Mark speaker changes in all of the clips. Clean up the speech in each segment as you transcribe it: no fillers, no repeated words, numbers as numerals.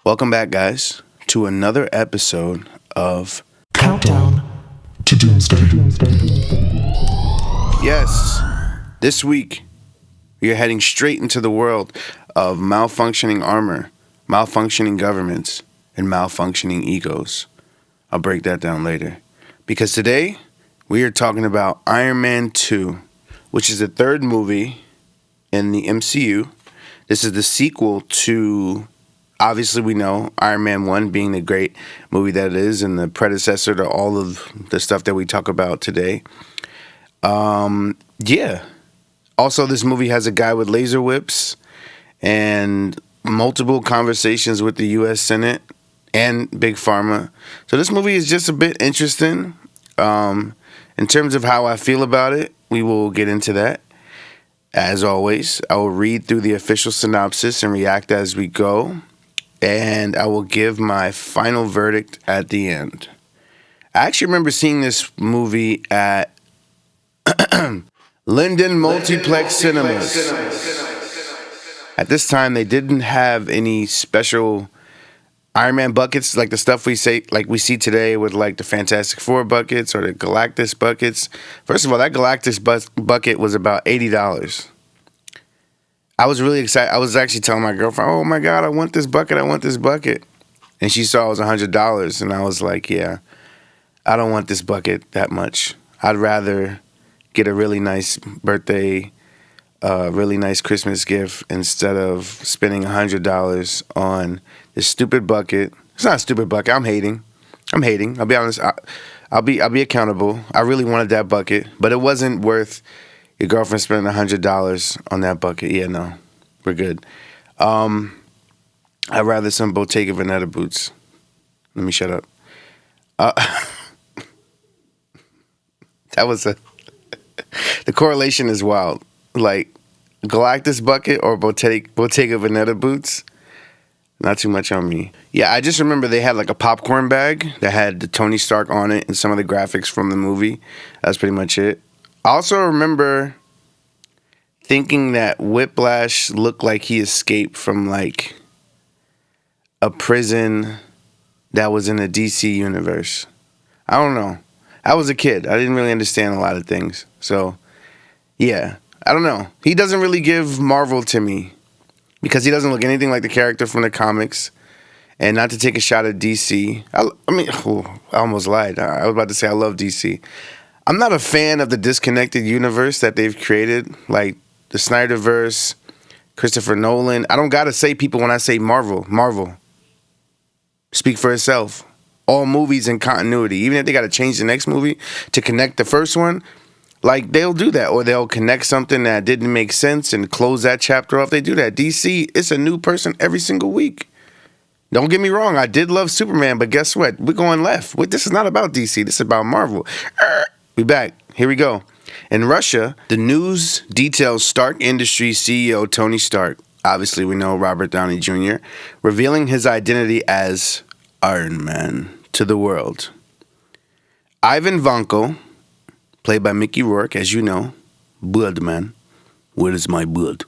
Speaker 1: Welcome back, guys, to another episode of
Speaker 2: Countdown to Doomsday.
Speaker 1: Yes, this week we are heading straight into the world of malfunctioning armor, malfunctioning governments, and malfunctioning egos. I'll break that down later. Because today we are talking about Iron Man 2, which is the third movie in the MCU. This is the sequel to, obviously we know, Iron Man 1 being the great movie that it is and the predecessor to all of the stuff that we talk about today. Yeah. Also, this movie has a guy with laser whips and multiple conversations with the U.S. Senate and Big Pharma. So this movie is just a bit interesting. In terms of how I feel about it, we will get into that. As always, I will read through the official synopsis and react as we go. And I will give my final verdict at the end. I actually remember seeing this movie at Linden Multiplex Cinemas. At this time, they didn't have any special Iron Man buckets like the stuff we see today with like the Fantastic Four buckets or the Galactus buckets. First of all, that Galactus bucket was about $80. I was really excited. I was actually telling my girlfriend, "Oh my God, I want this bucket! I want this bucket!" And she saw it was $100, and I was like, "Yeah, I don't want this bucket that much. I'd rather get a really nice birthday, really nice Christmas gift instead of spending $100 on this stupid bucket." It's not a stupid bucket. I'm hating. I'll be honest. I'll be accountable. I really wanted that bucket, but it wasn't worth your girlfriend spending $100 on that bucket. Yeah, no, we're good. I'd rather some Bottega Veneta boots. Let me shut up. That was the correlation is wild. Like Galactus bucket or Bottega Veneta boots. Not too much on me. Yeah, I just remember they had like a popcorn bag that had the Tony Stark on it and some of the graphics from the movie. That's pretty much it. I also remember thinking that Whiplash looked like he escaped from like a prison that was in the DC universe. I don't know. I was a kid. I didn't really understand a lot of things. So, yeah. I don't know. He doesn't really give Marvel to me because he doesn't look anything like the character from the comics. And not to take a shot at DC. I almost lied. I was about to say I love DC. I'm not a fan of the disconnected universe that they've created, like the Snyderverse, Christopher Nolan. I don't gotta say people when I say Marvel. Marvel. Speak for itself. All movies in continuity. Even if they gotta change the next movie to connect the first one, like they'll do that. Or they'll connect something that didn't make sense and close that chapter off. They do that. DC, it's a new person every single week. Don't get me wrong, I did love Superman, but guess what? We're going left. This is not about DC. This is about Marvel. We back. Here we go. In Russia, the news details Stark Industries CEO Tony Stark, obviously we know Robert Downey Jr., revealing his identity as Iron Man to the world. Ivan Vanko, played by Mickey Rourke, as you know, blood man. Where is my blood?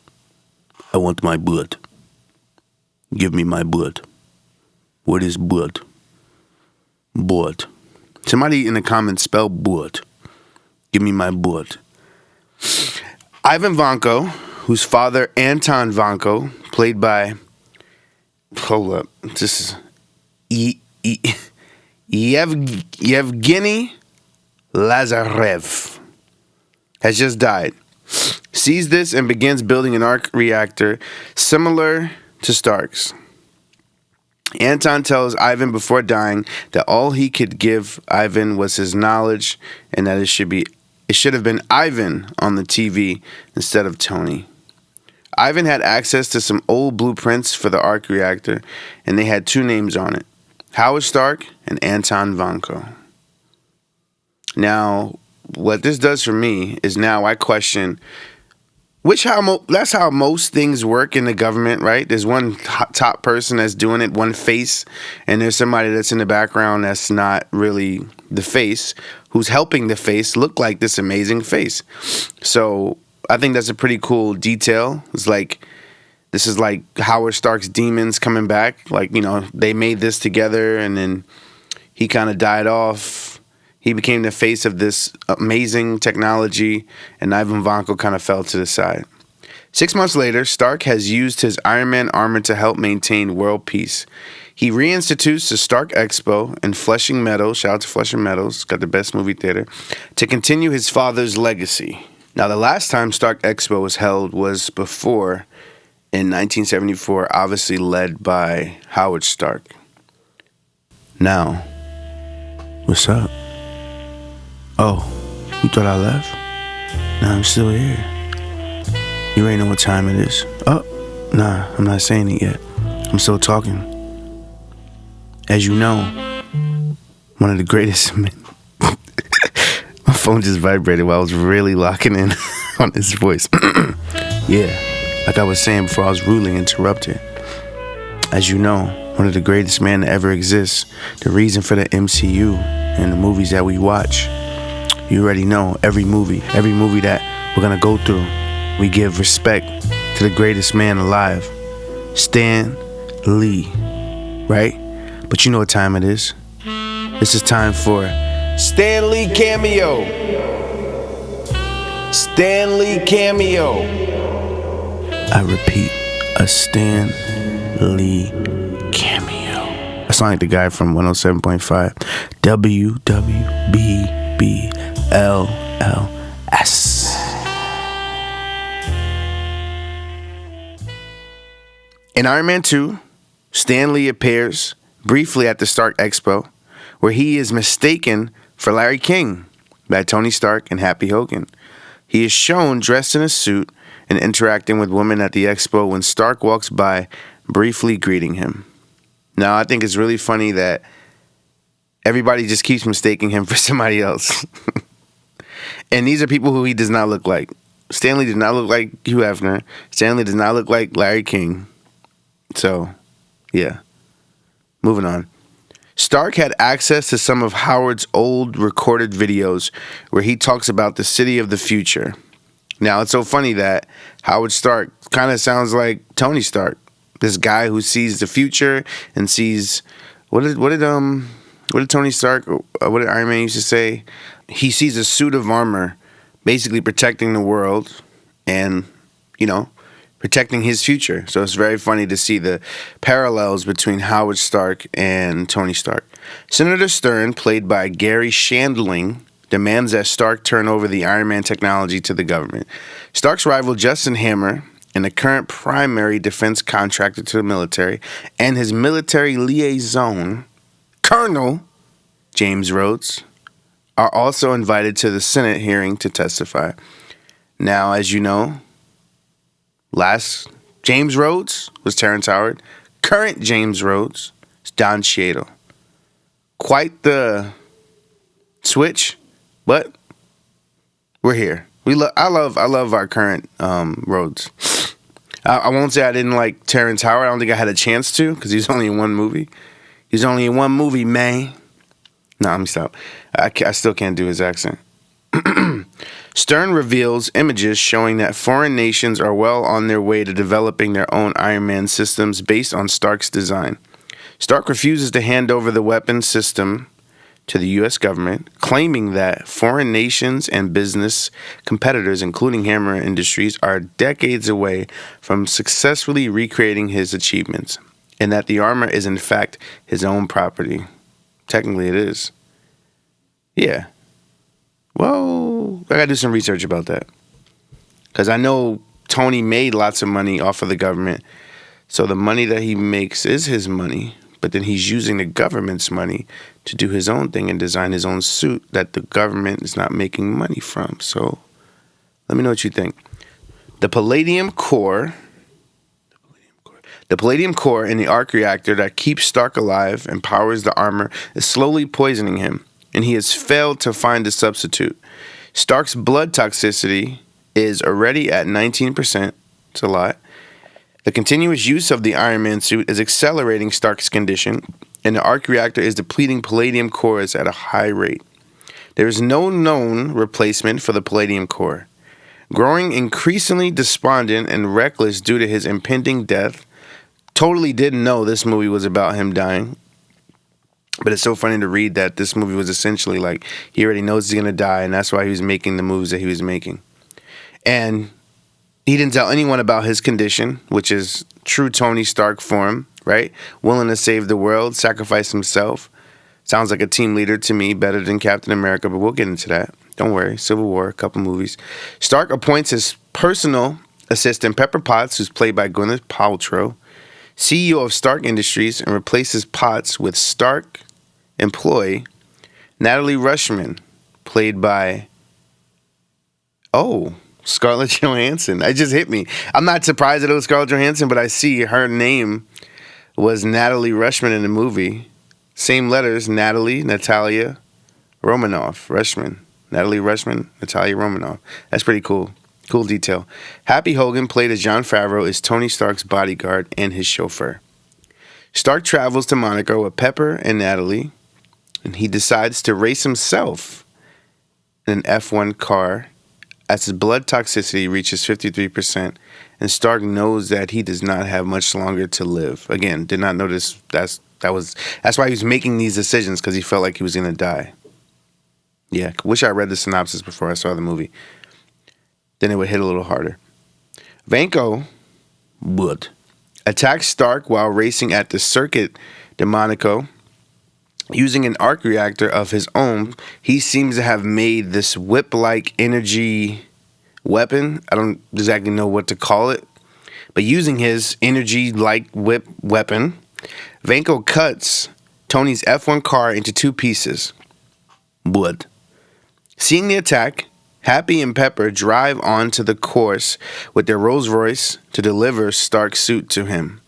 Speaker 1: I want my blood. Give me my blood. What is blood? Blood. Somebody in the comments spell blood. Give me my blood. Ivan Vanko, whose father, Anton Vanko, played by, hold up, this is Yevgeny Lazarev, has just died. Sees this and begins building an arc reactor similar to Stark's. Anton tells Ivan before dying that all he could give Ivan was his knowledge and that it should have been Ivan on the TV instead of Tony. Ivan had access to some old blueprints for the arc reactor, and they had two names on it, Howard Stark and Anton Vanko. Now, what this does for me is now I question that's how most things work in the government, right? There's one top person that's doing it, one face, and there's somebody that's in the background that's not really the face, who's helping the face look like this amazing face. So I think that's a pretty cool detail. It's like This is like Howard Stark's demons coming back. Like, they made this together, and then he kind of died off. He became the face of this amazing technology, and Ivan Vanko kind of fell to the side. 6 months later, Stark has used his Iron Man armor to help maintain world peace. He reinstitutes the Stark Expo in Flushing Meadows, shout out to Flushing Meadows, got the best movie theater, to continue his father's legacy. Now, the last time Stark Expo was held was before, in 1974, obviously led by Howard Stark. Now, what's up? Oh, you thought I left? No, I'm still here. You already know what time it is. Oh, nah, I'm not saying it yet. I'm still talking. As you know, one of the greatest men. My phone just vibrated while I was really locking in on his voice. Yeah, like I was saying before I was rudely interrupted. As you know, one of the greatest men to ever exist. The reason for the MCU and the movies that we watch. You already know, every movie that we're gonna go through, we give respect to the greatest man alive, Stan Lee, right? But you know what time it is. This is time for Stan Lee cameo. Stan Lee cameo. I repeat, a Stan Lee cameo. I sound like the guy from 107.5 WWBBLLS. In Iron Man 2, Stan Lee appears briefly at the Stark Expo, where he is mistaken for Larry King by Tony Stark and Happy Hogan. He is shown dressed in a suit and interacting with women at the expo when Stark walks by, briefly greeting him. Now, I think it's really funny that everybody just keeps mistaking him for somebody else. And these are people who he does not look like. Stan Lee does not look like Hugh Hefner. Stan Lee does not look like Larry King. So, yeah. Moving on. Stark had access to some of Howard's old recorded videos where he talks about the city of the future. Now, it's so funny that Howard Stark kind of sounds like Tony Stark, this guy who sees the future and sees what did Tony Stark, what did Iron Man used to say? He sees a suit of armor basically protecting the world and, protecting his future. So it's very funny to see the parallels between Howard Stark and Tony Stark. Senator Stern, played by Gary Shandling, demands that Stark turn over the Iron Man technology to the government. Stark's rival Justin Hammer, and the current primary defense contractor to the military, and his military liaison, Colonel James Rhodes, are also invited to the Senate hearing to testify. Now, as you know, last James Rhodes was Terrence Howard. Current James Rhodes is Don Cheadle. Quite the switch, but we're here. I love our current Rhodes. I won't say I didn't like Terrence Howard. I don't think I had a chance to because he's only in one movie. He's only in one movie, man. No, let me stop. I still can't do his accent. Stern reveals images showing that foreign nations are well on their way to developing their own Iron Man systems based on Stark's design. Stark refuses to hand over the weapon system to the U.S. government, claiming that foreign nations and business competitors, including Hammer Industries, are decades away from successfully recreating his achievements, and that the armor is in fact his own property. Technically it is. Yeah. Well, I gotta do some research about that. Because I know Tony made lots of money off of the government, so the money that he makes is his money, but then he's using the government's money to do his own thing and design his own suit that the government is not making money from. So let me know what you think. The palladium core in the arc reactor that keeps Stark alive and powers the armor is slowly poisoning him, and he has failed to find a substitute. Stark's blood toxicity is already at 19%. It's a lot. The continuous use of the Iron Man suit is accelerating Stark's condition, and the arc reactor is depleting palladium cores at a high rate. There is no known replacement for the palladium core. Growing increasingly despondent and reckless due to his impending death. Totally didn't know this movie was about him dying. But it's so funny to read that this movie was essentially like he already knows he's going to die, and that's why he was making the moves that he was making. And he didn't tell anyone about his condition, which is true Tony Stark form, right? Willing to save the world, sacrifice himself. Sounds like a team leader to me, better than Captain America, but we'll get into that. Don't worry. Civil War, a couple movies. Stark appoints his personal assistant, Pepper Potts, who's played by Gwyneth Paltrow, CEO of Stark Industries, and replaces Potts with Stark employee Natalie Rushman, played by, Scarlett Johansson. It just hit me. I'm not surprised that it was Scarlett Johansson, but I see her name was Natalie Rushman in the movie. Same letters, Natalia Romanoff, Rushman. Natalie Rushman, Natalia Romanoff. That's pretty cool. Cool detail. Happy Hogan, played as Jon Favreau, is Tony Stark's bodyguard and his chauffeur. Stark travels to Monaco with Pepper and Natalie, and he decides to race himself in an F1 car as his blood toxicity reaches 53%, and Stark knows that he does not have much longer to live. Again, did not notice that's why he was making these decisions, because he felt like he was going to die. Yeah, wish I read the synopsis before I saw the movie. Then it would hit a little harder. Vanko would attack Stark while racing at the Circuit de Monaco. Using an arc reactor of his own, he seems to have made this whip-like energy weapon. I don't exactly know what to call it. But using his energy-like whip weapon, Vanko cuts Tony's F1 car into two pieces. Wood. Seeing the attack, Happy and Pepper drive onto the course with their Rolls Royce to deliver Stark's suit to him.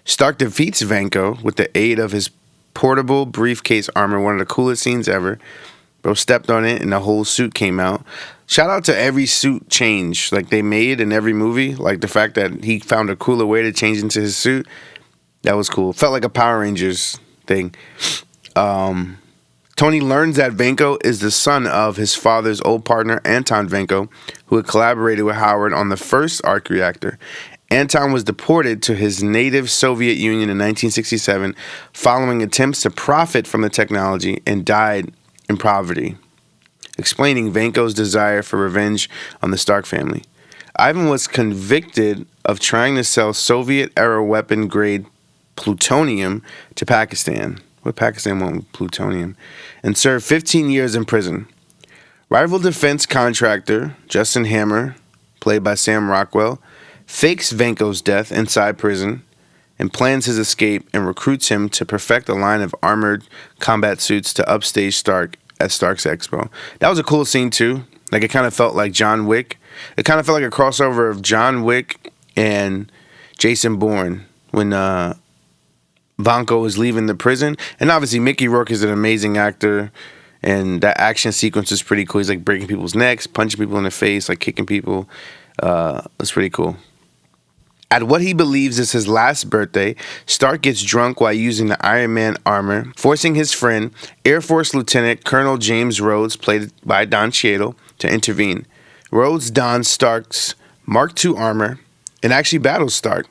Speaker 1: Stark defeats Vanko with the aid of his portable briefcase armor, one of the coolest scenes ever. Bro stepped on it and the whole suit came out. Shout out to every suit change like they made in every movie. Like the fact that he found a cooler way to change into his suit. That was cool. Felt like a Power Rangers thing. Tony learns that Vanko is the son of his father's old partner, Anton Vanko, who had collaborated with Howard on the first arc reactor. Anton was deported to his native Soviet Union in 1967 following attempts to profit from the technology, and died in poverty, explaining Vanko's desire for revenge on the Stark family. Ivan was convicted of trying to sell Soviet-era weapon-grade plutonium to Pakistan. What Pakistan want with plutonium? And served 15 years in prison. Rival defense contractor Justin Hammer, played by Sam Rockwell, fakes Vanko's death inside prison and plans his escape and recruits him to perfect a line of armored combat suits to upstage Stark at Stark's Expo. That was a cool scene too. Like it kind of felt like John Wick. It kind of felt like a crossover of John Wick and Jason Bourne when Vanko was leaving the prison. And obviously Mickey Rourke is an amazing actor, and that action sequence is pretty cool. He's like breaking people's necks, punching people in the face, like kicking people. It's pretty cool. At what he believes is his last birthday, Stark gets drunk while using the Iron Man armor, forcing his friend, Air Force Lieutenant Colonel James Rhodes, played by Don Cheadle, to intervene. Rhodes dons Stark's Mark II armor and actually battles Stark.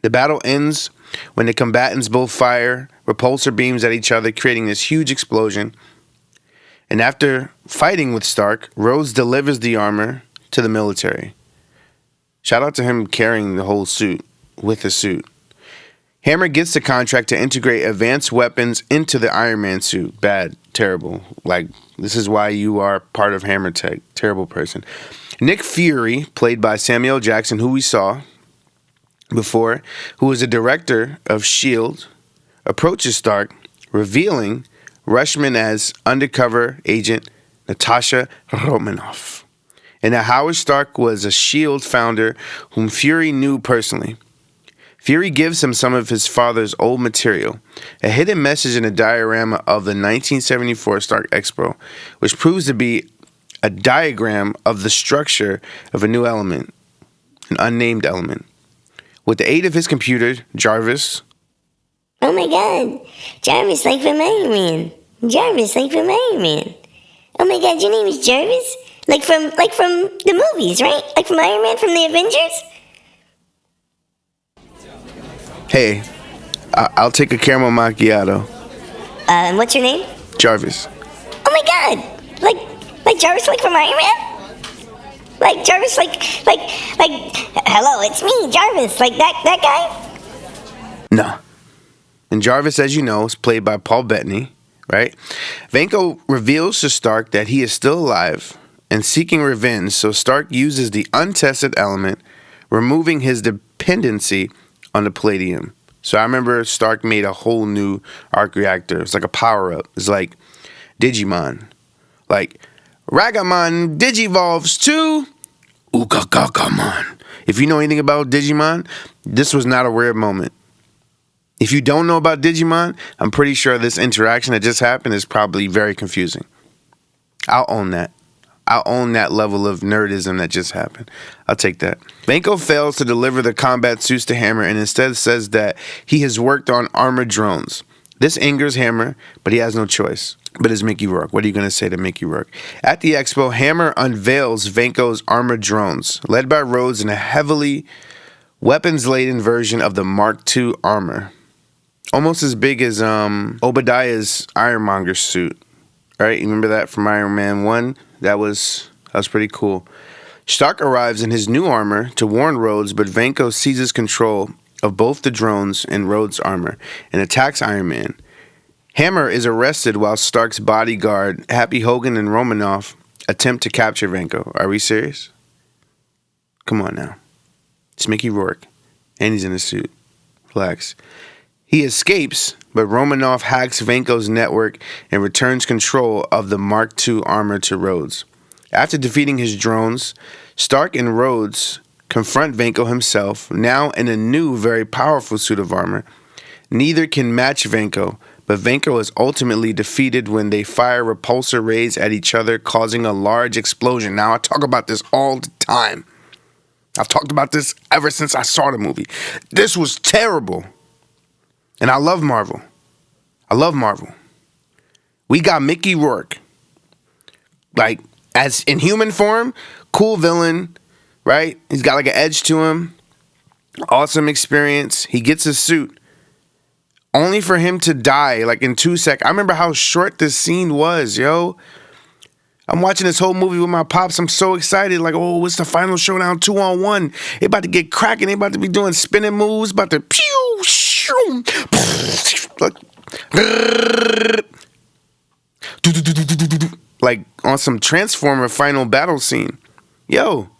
Speaker 1: The battle ends when the combatants both fire repulsor beams at each other, creating this huge explosion. And after fighting with Stark, Rhodes delivers the armor to the military. Shout out to him carrying the whole suit with the suit. Hammer gets the contract to integrate advanced weapons into the Iron Man suit. Bad, terrible. Like, this is why you are part of Hammer Tech. Terrible person. Nick Fury, played by Samuel Jackson, who we saw before, who is the director of S.H.I.E.L.D., approaches Stark, revealing Rushman as undercover agent Natasha Romanoff, and that Howard Stark was a S.H.I.E.L.D. founder whom Fury knew personally. Fury gives him some of his father's old material, a hidden message in a diorama of the 1974 Stark Expo, which proves to be a diagram of the structure of a new element, an unnamed element. With the aid of his computer, Jarvis...
Speaker 3: Oh my god, Jarvis, like from Iron Man. Jarvis, like from Iron Man. Oh my god, your name is Jarvis? Like from the movies, right? Like from Iron Man, from the Avengers?
Speaker 1: Hey, I'll take a caramel macchiato.
Speaker 3: And what's your name?
Speaker 1: Jarvis.
Speaker 3: Oh my god! Like Jarvis, like from Iron Man? Like Jarvis, like, hello, it's me, Jarvis, like that guy?
Speaker 1: No. And Jarvis, as you know, is played by Paul Bettany, right? Vanko reveals to Stark that he is still alive and seeking revenge, so Stark uses the untested element, removing his dependency on the palladium. So I remember Stark made a whole new arc reactor. It's like a power-up. It's like Digimon. Like, Ragamon Digivolves to Ukagagamon. If you know anything about Digimon, this was not a rare moment. If you don't know about Digimon, I'm pretty sure this interaction that just happened is probably very confusing. I'll own that. I'll own that level of nerdism that just happened. I'll take that. Vanko fails to deliver the combat suits to Hammer and instead says that he has worked on armored drones. This angers Hammer, but he has no choice. But it's Mickey Rourke. What are you going to say to Mickey Rourke? At the expo, Hammer unveils Vanko's armored drones, led by Rhodes in a heavily weapons-laden version of the Mark II armor. Almost as big as Obadiah's Ironmonger suit. Right? You remember that from Iron Man 1? That was pretty cool. Stark arrives in his new armor to warn Rhodes, but Vanko seizes control of both the drones and Rhodes' armor and attacks Iron Man. Hammer is arrested while Stark's bodyguard, Happy Hogan and Romanoff, attempt to capture Vanko. Are we serious? Come on now. It's Mickey Rourke, and he's in a suit. Relax. He escapes, but Romanoff hacks Vanko's network and returns control of the Mark II armor to Rhodes. After defeating his drones, Stark and Rhodes confront Vanko himself, now in a new, very powerful suit of armor. Neither can match Vanko, but Vanko is ultimately defeated when they fire repulsor rays at each other, causing a large explosion. Now, I talk about this all the time. I've talked about this ever since I saw the movie. This was terrible. And I love Marvel. I love Marvel. We got Mickey Rourke. Like, as in human form, cool villain, right? He's got like an edge to him. Awesome experience. He gets a suit. Only for him to die, like in 2 seconds. I remember how short this scene was, yo. I'm watching this whole movie with my pops. I'm so excited. Like, oh, it's the final showdown 2-on-1. They about to get cracking. They about to be doing spinning moves. About to pew, shoo, like on some Transformer final battle scene. Yo,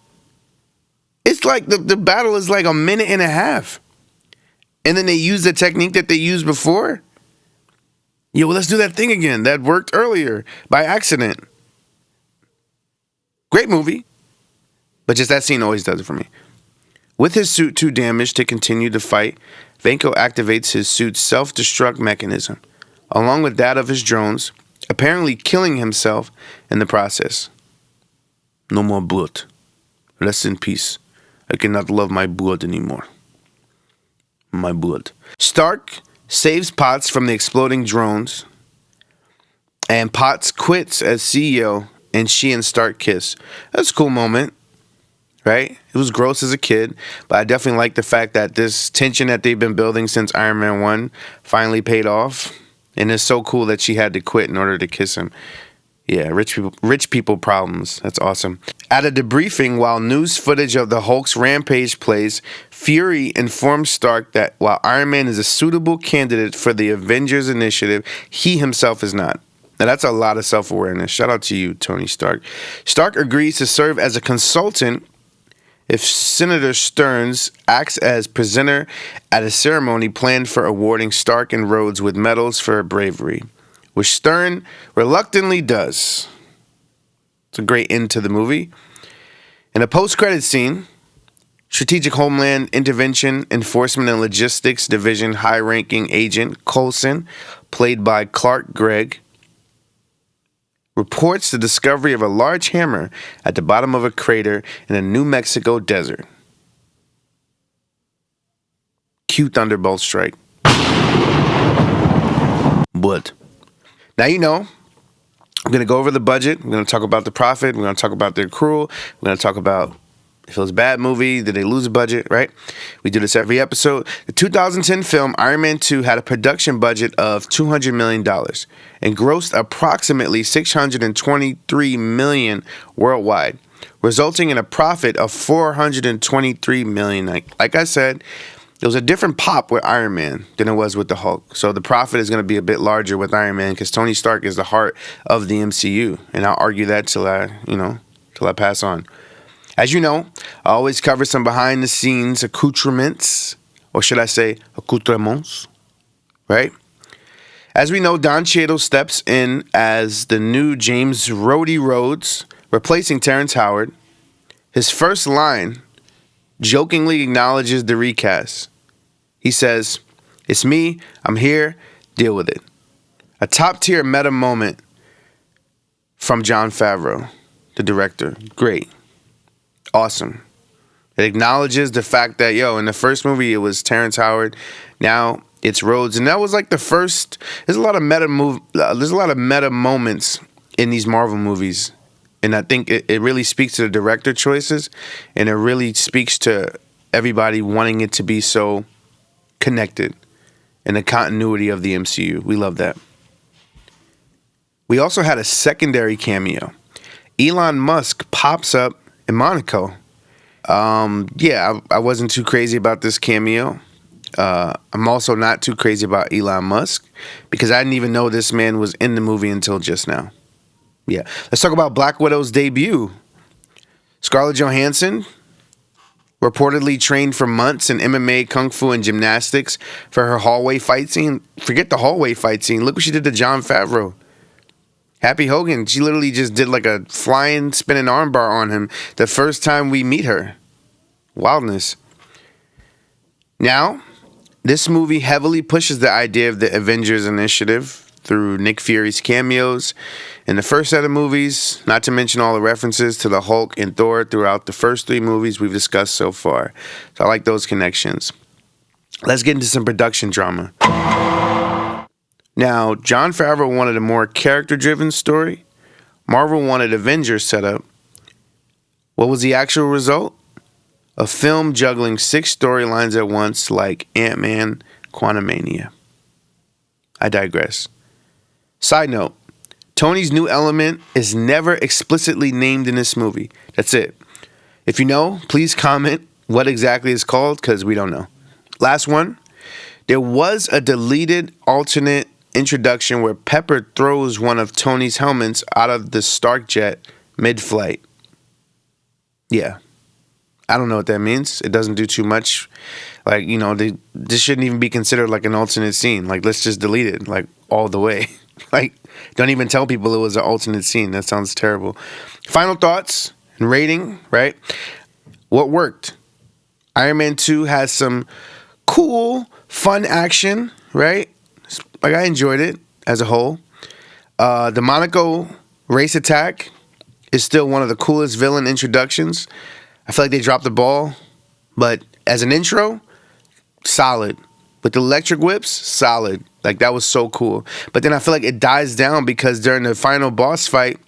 Speaker 1: it's like the battle is like a minute and a half. And then they use the technique that they used before. Yo, well, let's do that thing again. That worked earlier by accident. Great movie, but just that scene always does it for me. With his suit too damaged to continue the fight, Vanko activates his suit's self-destruct mechanism, along with that of his drones, apparently killing himself in the process. No more blood. Rest in peace. I cannot love my blood anymore. My blood. Stark saves Potts from the exploding drones, and Potts quits as CEO, and she and Stark kiss. That's a cool moment, right? It was gross as a kid, but I definitely like the fact that this tension that they've been building since Iron Man 1 finally paid off. And it's so cool that she had to quit in order to kiss him. Yeah, rich people problems. That's awesome. At a debriefing, while news footage of the Hulk's rampage plays, Fury informs Stark that while Iron Man is a suitable candidate for the Avengers Initiative, he himself is not. Now, that's a lot of self-awareness. Shout out to you, Tony Stark. Stark agrees to serve as a consultant if Senator Stearns acts as presenter at a ceremony planned for awarding Stark and Rhodes with medals for bravery, which Stern reluctantly does. It's a great end to the movie. In a post-credit scene, Strategic Homeland Intervention Enforcement and Logistics Division high-ranking agent Coulson, played by Clark Gregg, reports the discovery of a large hammer at the bottom of a crater in a New Mexico desert. Cue Thunderbolt strike. But now you know, I'm going to go over the budget. We're going to talk about the profit. We're going to talk about the accrual. We're going to talk about if it was a bad movie, did they lose a budget, right? We do this every episode. The 2010 film Iron Man 2 had a production budget of $200 million and grossed approximately $623 million worldwide, resulting in a profit of $423 million. Like I said, there was a different pop with Iron Man than it was with the Hulk. So the profit is going to be a bit larger with Iron Man because Tony Stark is the heart of the MCU. And I'll argue that till I pass on. As you know, I always cover some behind the scenes accoutrements, or should I say accoutrements, right? As we know, Don Cheadle steps in as the new James Rhodey Rhodes, replacing Terrence Howard. His first line jokingly acknowledges the recast. He says, "It's me, I'm here, deal with it." A top-tier meta moment from Jon Favreau, the director. Great. Awesome. It acknowledges the fact that, in the first movie it was Terrence Howard, now it's Rhodes, and that was like the first. There's a lot of meta moments in these Marvel movies. And I think it really speaks to the director choices, and it really speaks to everybody wanting it to be so connected in the continuity of the MCU. We love that. We also had a secondary cameo. Elon Musk pops up in Monaco. I wasn't too crazy about this cameo. I'm also not too crazy about Elon Musk because I didn't even know this man was in the movie until just now. Yeah, let's talk about Black Widow's debut. Scarlett Johansson reportedly trained for months in MMA, kung fu, and gymnastics for her hallway fight scene. Forget the hallway fight scene. Look what she did to Jon Favreau. Happy Hogan, she literally just did like a flying, spinning armbar on him the first time we meet her. Wildness. Now, this movie heavily pushes the idea of the Avengers Initiative through Nick Fury's cameos in the first set of movies, not to mention all the references to the Hulk and Thor throughout the first three movies we've discussed so far. So I like those connections. Let's get into some production drama. Now, Jon Favreau wanted a more character-driven story. Marvel wanted Avengers setup. What was the actual result? A film juggling 6 storylines at once like Ant-Man, Quantumania. I digress. Side note, Tony's new element is never explicitly named in this movie. That's it. If you know, please comment what exactly it's called, because we don't know. Last one. There was a deleted alternate introduction where Pepper throws one of Tony's helmets out of the Stark jet mid-flight. Yeah. I don't know what that means. It doesn't do too much. This shouldn't even be considered like an alternate scene. Like, let's just delete it, like, all the way. Like, don't even tell people it was an alternate scene. That sounds terrible. Final thoughts and rating, right? What worked? Iron Man 2 has some cool, fun action, right? Like, I enjoyed it as a whole. The Monaco race attack is still one of the coolest villain introductions. I feel like they dropped the ball, but as an intro, solid. With the electric whips, solid. Like, that was so cool. But then I feel like it dies down because during the final boss fight,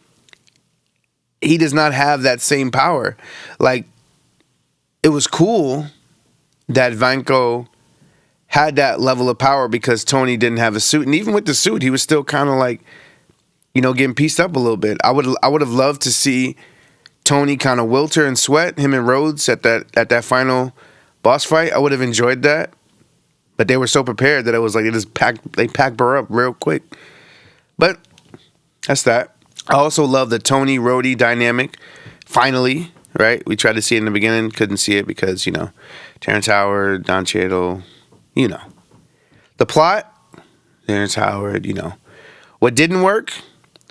Speaker 1: he does not have that same power. Like, it was cool that Vanko had that level of power because Tony didn't have a suit. And even with the suit, he was still kind of like, getting pieced up a little bit. I would have loved to see Tony kind of wilter and sweat, him and Rhodes at that final boss fight. I would have enjoyed that. But they were so prepared that it was like they packed her up real quick. But that's that. I also love the Tony Rhodey dynamic. Finally, right? We tried to see it in the beginning, couldn't see it because, Terrence Howard, Don Cheadle, The plot, Terrence Howard, What didn't work?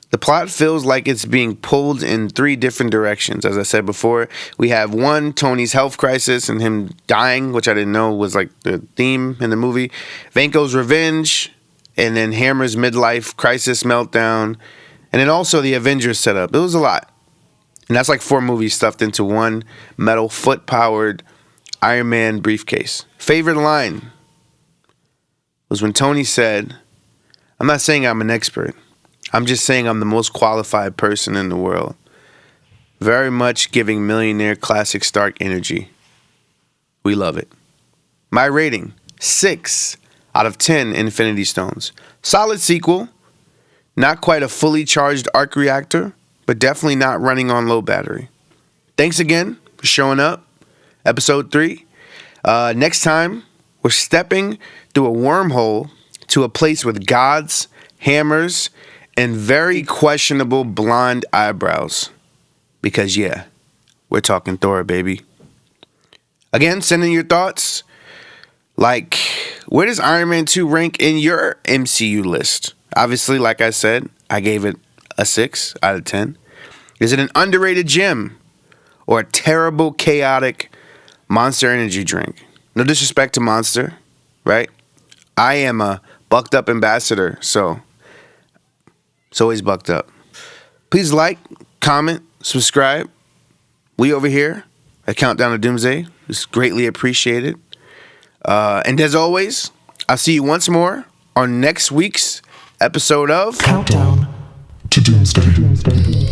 Speaker 1: The plot feels like it's being pulled in 3 different directions. As I said before, we have one, Tony's health crisis and him dying, which I didn't know was like the theme in the movie. Vanko's revenge, and then Hammer's midlife crisis meltdown, and then also the Avengers setup. It was a lot. And that's like 4 movies stuffed into one metal foot-powered Iron Man briefcase. Favorite line was when Tony said, "I'm not saying I'm an expert. I'm just saying I'm the most qualified person in the world. Very much giving millionaire classic Stark energy. We love it. My rating, 6 out of 10 Infinity Stones. Solid sequel. Not quite a fully charged arc reactor, but definitely not running on low battery. Thanks again for showing up. Episode 3. Next time, we're stepping through a wormhole to a place with gods, hammers, and very questionable blonde eyebrows. Because, yeah, we're talking Thor, baby. Again, send in your thoughts. Like, where does Iron Man 2 rank in your MCU list? Obviously, like I said, I gave it a 6 out of 10. Is it an underrated gem or a terrible, chaotic Monster energy drink? No disrespect to Monster, right? I am a bucked up ambassador, so it's always bucked up. Please like, comment, subscribe. We over here at Countdown to Doomsday is greatly appreciated. And as always, I'll see you once more on next week's episode of
Speaker 2: Countdown to Doomsday.